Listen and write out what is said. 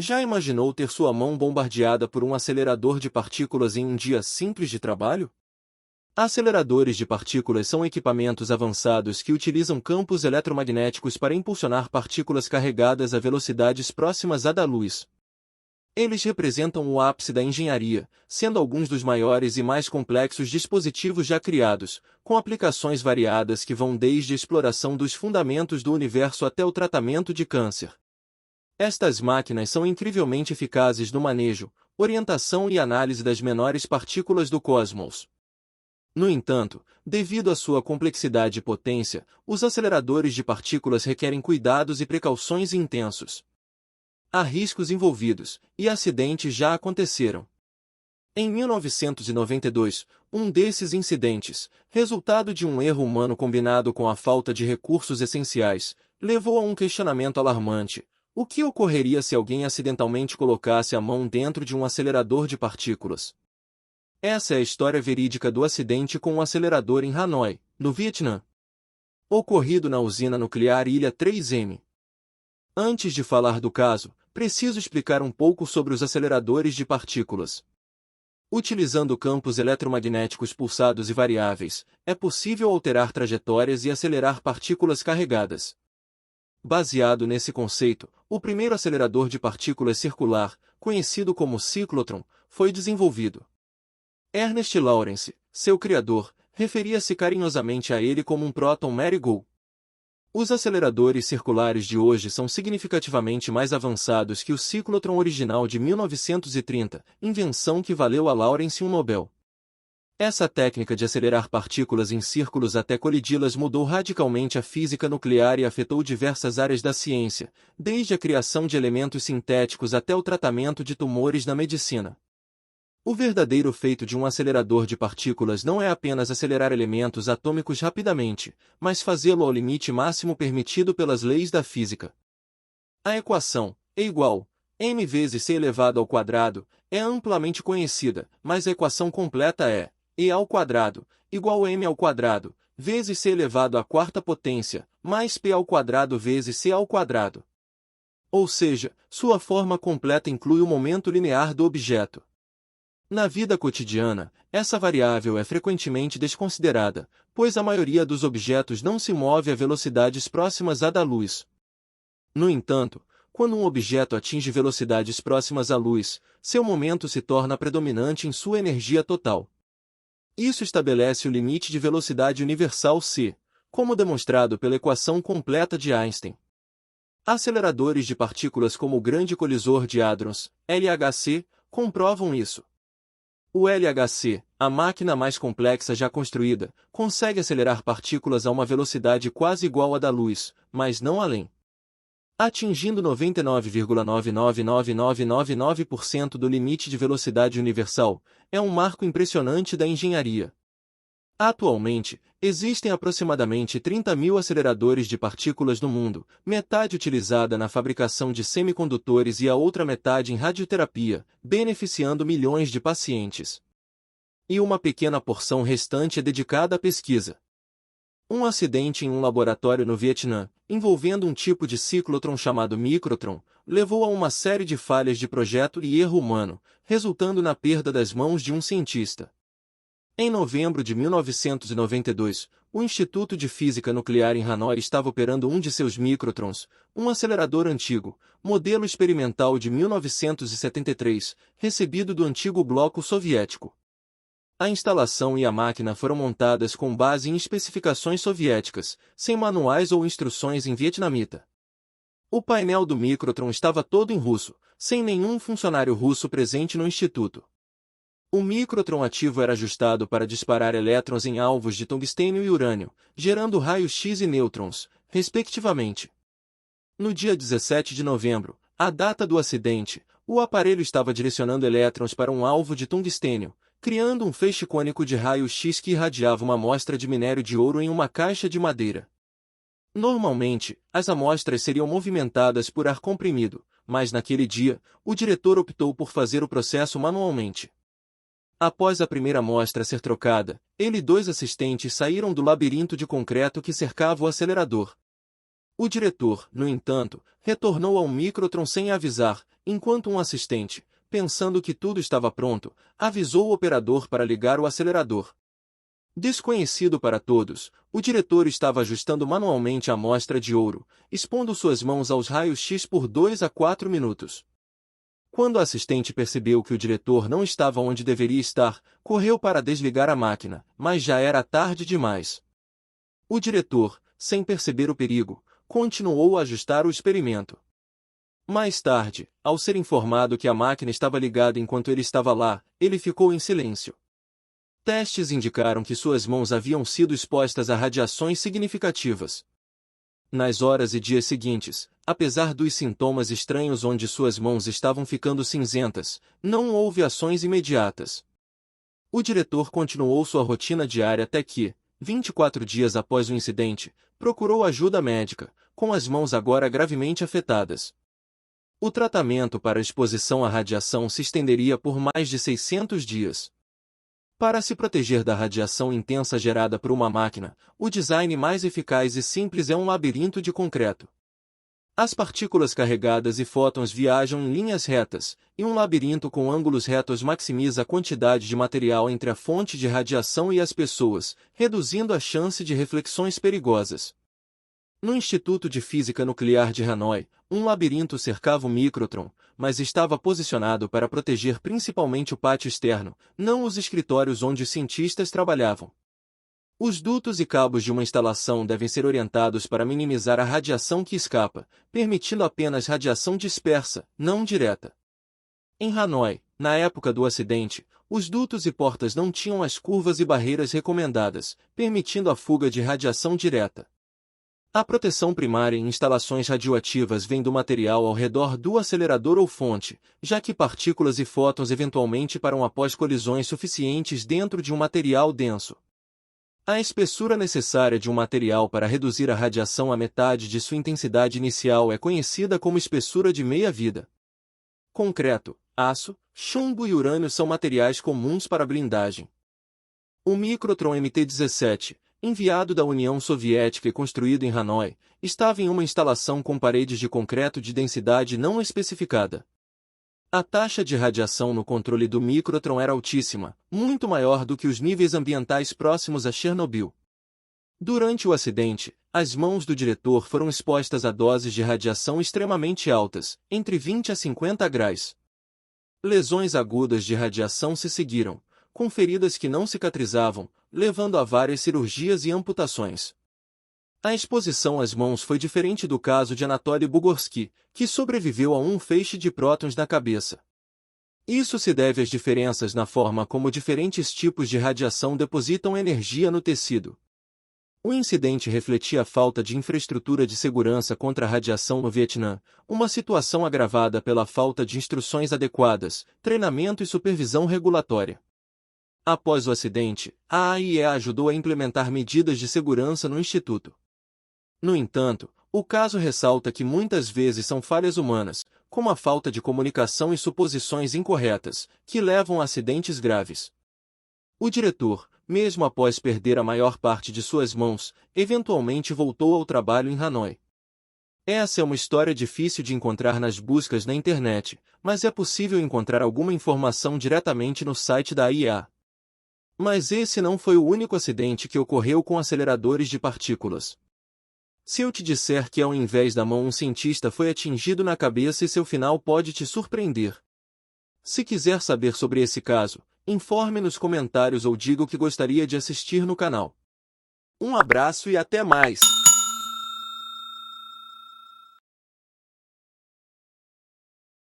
Já imaginou ter sua mão bombardeada por um acelerador de partículas em um dia simples de trabalho? Aceleradores de partículas são equipamentos avançados que utilizam campos eletromagnéticos para impulsionar partículas carregadas a velocidades próximas à da luz. Eles representam o ápice da engenharia, sendo alguns dos maiores e mais complexos dispositivos já criados, com aplicações variadas que vão desde a exploração dos fundamentos do universo até o tratamento de câncer. Estas máquinas são incrivelmente eficazes no manejo, orientação e análise das menores partículas do cosmos. No entanto, devido à sua complexidade e potência, os aceleradores de partículas requerem cuidados e precauções intensos. Há riscos envolvidos, e acidentes já aconteceram. Em 1992, um desses incidentes, resultado de um erro humano combinado com a falta de recursos essenciais, levou a um questionamento alarmante. O que ocorreria se alguém acidentalmente colocasse a mão dentro de um acelerador de partículas? Essa é a história verídica do acidente com um acelerador em Hanoi, no Vietnã. Ocorrido na usina nuclear Ilha 3M. Antes de falar do caso, preciso explicar um pouco sobre os aceleradores de partículas. Utilizando campos eletromagnéticos pulsados e variáveis, é possível alterar trajetórias e acelerar partículas carregadas. Baseado nesse conceito, o primeiro acelerador de partículas circular, conhecido como ciclotron, foi desenvolvido. Ernest Lawrence, seu criador, referia-se carinhosamente a ele como um próton Mary-Go. Os aceleradores circulares de hoje são significativamente mais avançados que o ciclotron original de 1930, invenção que valeu a Lawrence um Nobel. Essa técnica de acelerar partículas em círculos até colidi-las mudou radicalmente a física nuclear e afetou diversas áreas da ciência, desde a criação de elementos sintéticos até o tratamento de tumores na medicina. O verdadeiro feito de um acelerador de partículas não é apenas acelerar elementos atômicos rapidamente, mas fazê-lo ao limite máximo permitido pelas leis da física. A equação E igual m vezes c elevado ao quadrado é amplamente conhecida, mas a equação completa é E ao quadrado igual a m ao quadrado vezes c elevado à quarta potência mais p ao quadrado vezes c ao quadrado. Ou seja, sua forma completa inclui o momento linear do objeto. Na vida cotidiana, essa variável é frequentemente desconsiderada, pois a maioria dos objetos não se move a velocidades próximas à da luz. No entanto, quando um objeto atinge velocidades próximas à luz, seu momento se torna predominante em sua energia total. Isso estabelece o limite de velocidade universal c, como demonstrado pela equação completa de Einstein. Aceleradores de partículas como o Grande Colisor de Hadrons, LHC, comprovam isso. O LHC, a máquina mais complexa já construída, consegue acelerar partículas a uma velocidade quase igual à da luz, mas não além. Atingindo 99,999999% do limite de velocidade universal, é um marco impressionante da engenharia. Atualmente, existem aproximadamente 30.000 aceleradores de partículas no mundo, metade utilizada na fabricação de semicondutores e a outra metade em radioterapia, beneficiando milhões de pacientes. E uma pequena porção restante é dedicada à pesquisa. Um acidente em um laboratório no Vietnã, envolvendo um tipo de ciclotron chamado microtron, levou a uma série de falhas de projeto e erro humano, resultando na perda das mãos de um cientista. Em novembro de 1992, o Instituto de Física Nuclear em Hanoi estava operando um de seus microtrons, um acelerador antigo, modelo experimental de 1973, recebido do antigo bloco soviético. A instalação e a máquina foram montadas com base em especificações soviéticas, sem manuais ou instruções em vietnamita. O painel do microtron estava todo em russo, sem nenhum funcionário russo presente no instituto. O microtron ativo era ajustado para disparar elétrons em alvos de tungstênio e urânio, gerando raios X e nêutrons, respectivamente. No dia 17 de novembro, a data do acidente, o aparelho estava direcionando elétrons para um alvo de tungstênio, criando um feixe cônico de raios X que irradiava uma amostra de minério de ouro em uma caixa de madeira. Normalmente, as amostras seriam movimentadas por ar comprimido, mas naquele dia, o diretor optou por fazer o processo manualmente. Após a primeira amostra ser trocada, ele e dois assistentes saíram do labirinto de concreto que cercava o acelerador. O diretor, no entanto, retornou ao microtron sem avisar, enquanto um assistente, pensando que tudo estava pronto, avisou o operador para ligar o acelerador. Desconhecido para todos, o diretor estava ajustando manualmente a amostra de ouro, expondo suas mãos aos raios-x por 2 a 4 minutos. Quando o assistente percebeu que o diretor não estava onde deveria estar, correu para desligar a máquina, mas já era tarde demais. O diretor, sem perceber o perigo, continuou a ajustar o experimento. Mais tarde, ao ser informado que a máquina estava ligada enquanto ele estava lá, ele ficou em silêncio. Testes indicaram que suas mãos haviam sido expostas a radiações significativas. Nas horas e dias seguintes, apesar dos sintomas estranhos onde suas mãos estavam ficando cinzentas, não houve ações imediatas. O diretor continuou sua rotina diária até que, 24 dias após o incidente, procurou ajuda médica, com as mãos agora gravemente afetadas. O tratamento para a exposição à radiação se estenderia por mais de 600 dias. Para se proteger da radiação intensa gerada por uma máquina, o design mais eficaz e simples é um labirinto de concreto. As partículas carregadas e fótons viajam em linhas retas, e um labirinto com ângulos retos maximiza a quantidade de material entre a fonte de radiação e as pessoas, reduzindo a chance de reflexões perigosas. No Instituto de Física Nuclear de Hanoi, um labirinto cercava o microtron, mas estava posicionado para proteger principalmente o pátio externo, não os escritórios onde os cientistas trabalhavam. Os dutos e cabos de uma instalação devem ser orientados para minimizar a radiação que escapa, permitindo apenas radiação dispersa, não direta. Em Hanoi, na época do acidente, os dutos e portas não tinham as curvas e barreiras recomendadas, permitindo a fuga de radiação direta. A proteção primária em instalações radioativas vem do material ao redor do acelerador ou fonte, já que partículas e fótons eventualmente param após colisões suficientes dentro de um material denso. A espessura necessária de um material para reduzir a radiação à metade de sua intensidade inicial é conhecida como espessura de meia-vida. Concreto, aço, chumbo e urânio são materiais comuns para blindagem. O microtron MT-17, enviado da União Soviética e construído em Hanoi, estava em uma instalação com paredes de concreto de densidade não especificada. A taxa de radiação no controle do microtron era altíssima, muito maior do que os níveis ambientais próximos a Chernobyl. Durante o acidente, as mãos do diretor foram expostas a doses de radiação extremamente altas, entre 20 a 50 graus. Lesões agudas de radiação se seguiram, com feridas que não cicatrizavam, levando a várias cirurgias e amputações. A exposição às mãos foi diferente do caso de Anatoly Bugorsky, que sobreviveu a um feixe de prótons na cabeça. Isso se deve às diferenças na forma como diferentes tipos de radiação depositam energia no tecido. O incidente refletia a falta de infraestrutura de segurança contra a radiação no Vietnã, uma situação agravada pela falta de instruções adequadas, treinamento e supervisão regulatória. Após o acidente, a AIEA ajudou a implementar medidas de segurança no Instituto. No entanto, o caso ressalta que muitas vezes são falhas humanas, como a falta de comunicação e suposições incorretas, que levam a acidentes graves. O diretor, mesmo após perder a maior parte de suas mãos, eventualmente voltou ao trabalho em Hanoi. Essa é uma história difícil de encontrar nas buscas na internet, mas é possível encontrar alguma informação diretamente no site da AIEA. Mas esse não foi o único acidente que ocorreu com aceleradores de partículas. Se eu te disser que ao invés da mão um cientista foi atingido na cabeça e seu final pode te surpreender. Se quiser saber sobre esse caso, informe nos comentários ou diga o que gostaria de assistir no canal. Um abraço e até mais!